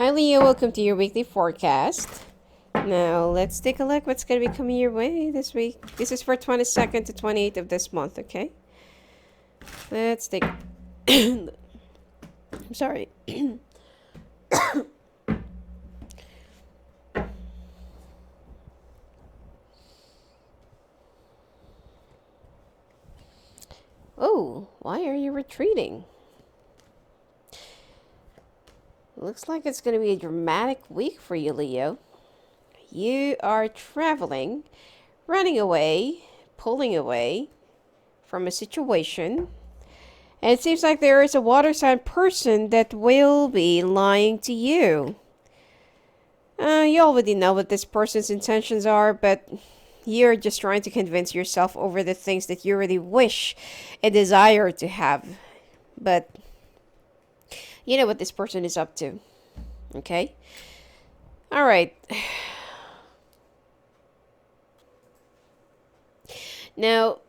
Hi Leo, welcome to your weekly forecast. Now let's take a look what's going to be coming your way this week. This is for 22nd to 28th of this month, okay? Let's take... I'm sorry. Oh, why are you retreating? Looks like it's going to be a dramatic week for you, Leo. You are traveling, running away, pulling away from a situation. And it seems like there is a water sign person that will be lying to you. You already know what this person's intentions are, but you're just trying to convince yourself over the things that you really wish and desire to have. But you know what this person is up to. Okay? Alright. Now,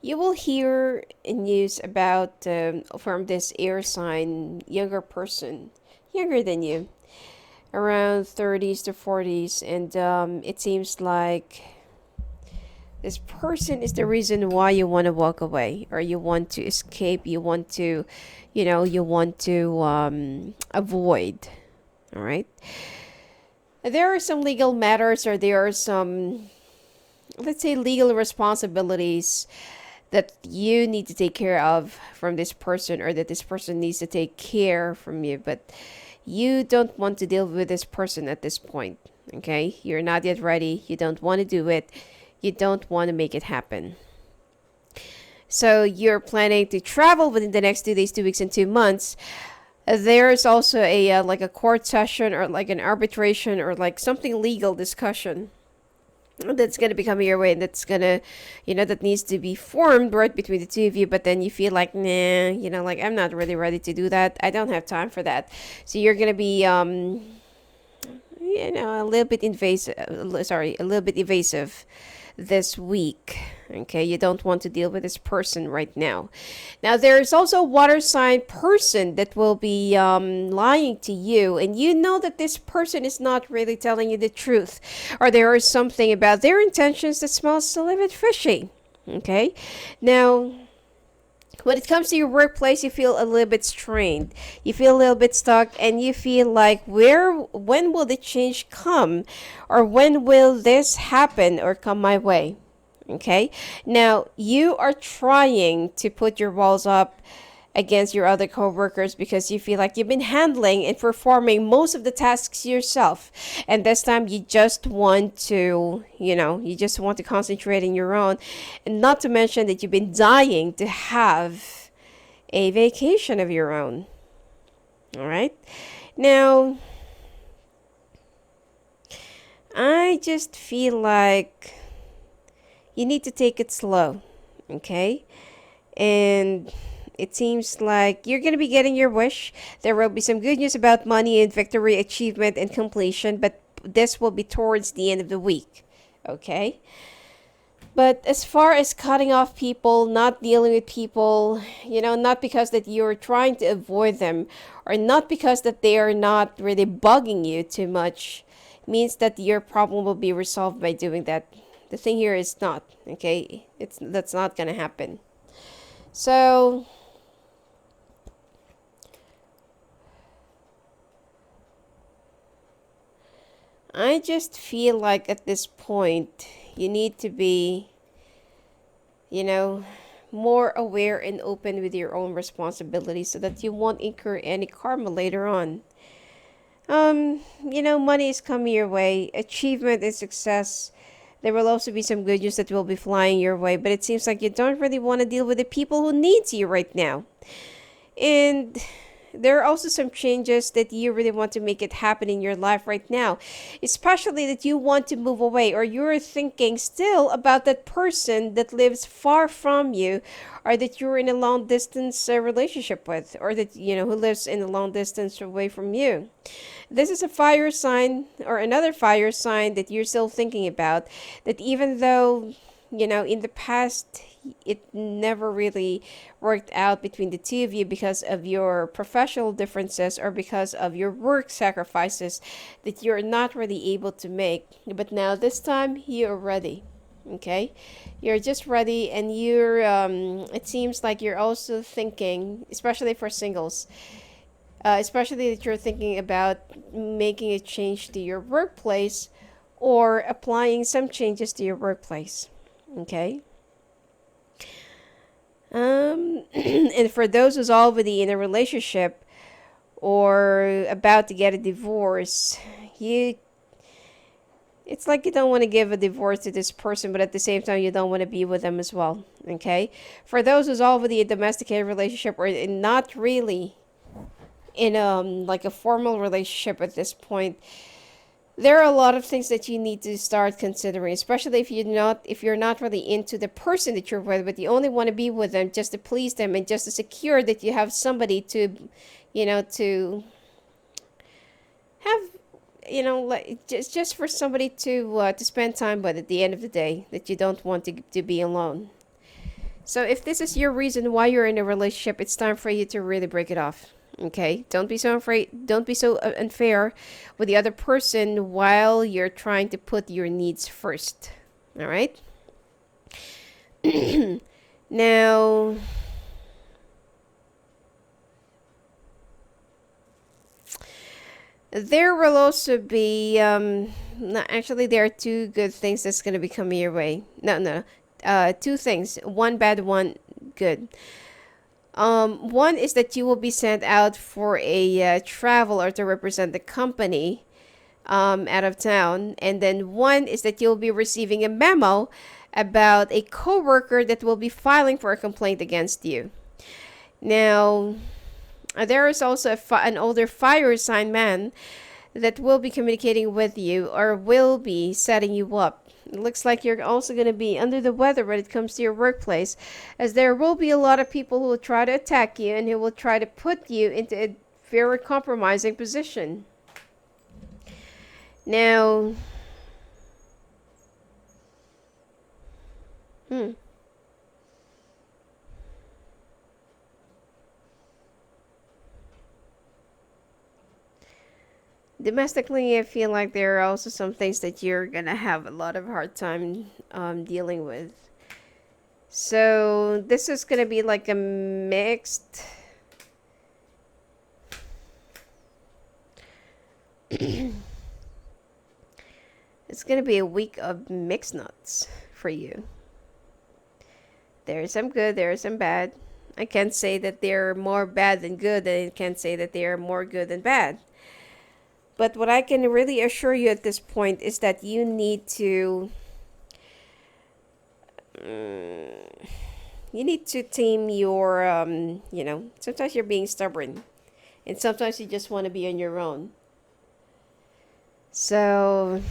you will hear news about from this air sign, younger person, younger than you, around 30s to 40s, and it seems like this person is the reason why you want to walk away, or you want to escape, you want to, avoid. All right? There are some legal matters, or there are some, let's say, legal responsibilities that you need to take care of from this person, or that this person needs to take care from you, but you don't want to deal with this person at this point. Okay? You're not yet ready. You don't want to do it. You don't want to make it happen. So you're planning to travel within the next 2 days, 2 weeks, and 2 months. There's also a like a court session, or like an arbitration, or like something legal discussion that's going to be coming your way, and that's going to, that needs to be formed right between the two of you. But then you feel like, nah, like, I'm not really ready to do that. I don't have time for that. So you're going to be a little bit evasive this week. Okay, you don't want to deal with this person right now. Now, there's also a water sign person that will be lying to you, and you know that this person is not really telling you the truth, or there is something about their intentions that smells a little bit fishy. Okay, now, when it comes to your workplace, you feel a little bit strained. You feel a little bit stuck, and you feel like, when will the change come? Or when will this happen or come my way? Okay? Now, you are trying to put your walls up against your other coworkers because you feel like you've been handling and performing most of the tasks yourself, and this time you just want to concentrate on your own, and not to mention that you've been dying to have a vacation of your own. All right, now I just feel like you need to take it slow. Okay, and it seems like you're going to be getting your wish. There will be some good news about money and victory, achievement, and completion, but this will be towards the end of the week. Okay? But as far as cutting off people, not dealing with people, not because that you're trying to avoid them, or not because that they are not really bugging you too much, means that your problem will be resolved by doing that. The thing here is not. Okay? That's not going to happen. So I just feel like at this point, you need to be, more aware and open with your own responsibilities so that you won't incur any karma later on. Money is coming your way, achievement and success. There will also be some good news that will be flying your way, but it seems like you don't really want to deal with the people who need you right now. And there are also some changes that you really want to make it happen in your life right now, especially that you want to move away, or you're thinking still about that person that lives far from you, or that you're in a long distance relationship with, or that who lives in a long distance away from you. This is a fire sign, or another fire sign that you're still thinking about, that even though in the past, it never really worked out between the two of you because of your professional differences or because of your work sacrifices that you're not really able to make. But now this time you're ready. Okay, you're just ready, and it seems like you're also thinking, especially for singles, especially that you're thinking about making a change to your workplace or applying some changes to your workplace. Okay. And for those who's already in a relationship or about to get a divorce, you it's like you don't want to give a divorce to this person, but at the same time you don't want to be with them as well. Okay. For those who's already a domesticated relationship or not really in like a formal relationship at this point, there are a lot of things that you need to start considering, especially if you're not really into the person that you're with, but you only want to be with them just to please them and just to secure that you have somebody to have, like just for somebody to spend time with at the end of the day, that you don't want to be alone. So if this is your reason why you're in a relationship, it's time for you to really break it off. Okay? Don't be so afraid. Don't be so unfair with the other person while you're trying to put your needs first. All right? Now, there will also be no, actually there are two good things that's going to be coming your way. No. Two things. One bad, one good. One is that you will be sent out for a travel or to represent the company out of town. And then one is that you'll be receiving a memo about a coworker that will be filing for a complaint against you. Now, there is also an older fire sign man that will be communicating with you or will be setting you up. It looks like you're also going to be under the weather when it comes to your workplace, as there will be a lot of people who will try to attack you and who will try to put you into a very compromising position. Now, domestically, I feel like there are also some things that you're gonna have a lot of hard time dealing with. So this is gonna be like a mixed. It's gonna be a week of mixed nuts for you. There is some good, there is some bad. I can't say that they're more bad than good, and I can't say that they are more good than bad. But what I can really assure you at this point is that you need to tame your sometimes you're being stubborn and sometimes you just want to be on your own. So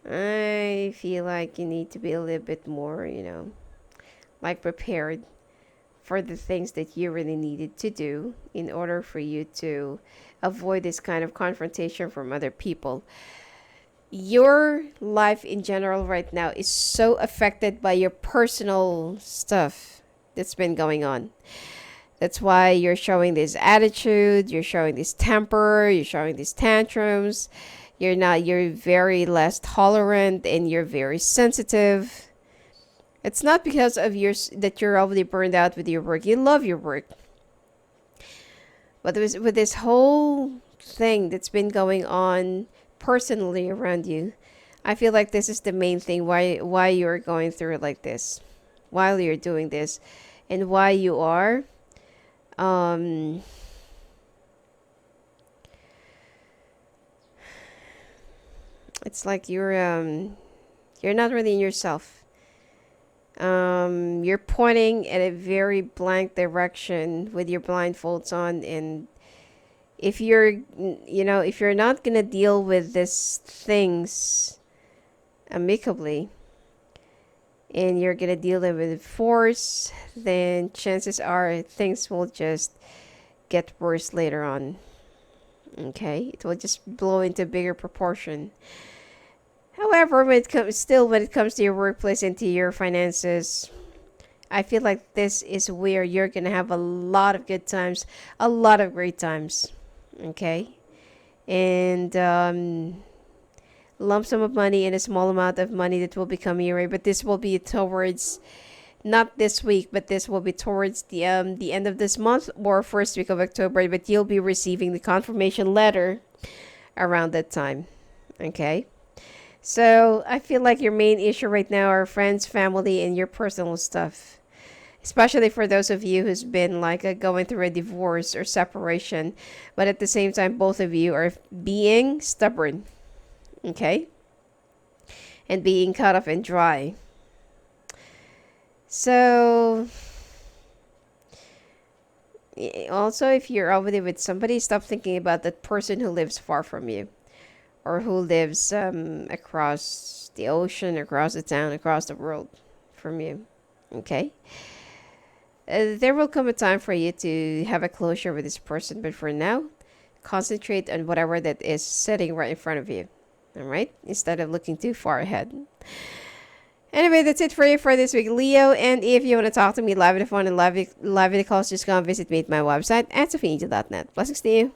I feel like you need to be a little bit more, like prepared for the things that you really needed to do in order for you to avoid this kind of confrontation from other people. Your life in general right now is so affected by your personal stuff that's been going on. That's why you're showing this attitude, you're showing this temper, you're showing these tantrums. You're very less tolerant and you're very sensitive. It's not because of that you're already burned out with your work. You love your work. But with this whole thing that's been going on personally around you, I feel like this is the main thing why you're going through it like this, while you're doing this, and why you are it's like you're not really in yourself. You're pointing at a very blank direction with your blindfolds on, and if you're not gonna deal with these things amicably and you're gonna deal them with force, then chances are things will just get worse later on. Okay, it will just blow into bigger proportion. However, when it comes to your workplace and to your finances, I feel like this is where you're gonna have a lot of good times, a lot of great times. Okay, and lump sum of money and a small amount of money that will be coming your way, but this will be towards not this week, but this will be towards the end of this month or first week of October. But you'll be receiving the confirmation letter around that time. Okay. So I feel like your main issue right now are friends, family, and your personal stuff. Especially for those of you who's been like going through a divorce or separation, but at the same time, both of you are being stubborn, okay, and being cut off and dry. So also, if you're already with somebody, stop thinking about that person who lives far from you, or who lives across the ocean, across the town, across the world from you. Okay? There will come a time for you to have a closure with this person, but for now, concentrate on whatever that is sitting right in front of you. All right? Instead of looking too far ahead. Anyway, that's it for you for this week, Leo. And if you want to talk to me live on the phone and live in the calls, just go and visit me at my website at sophiaangel.net. Blessings to you.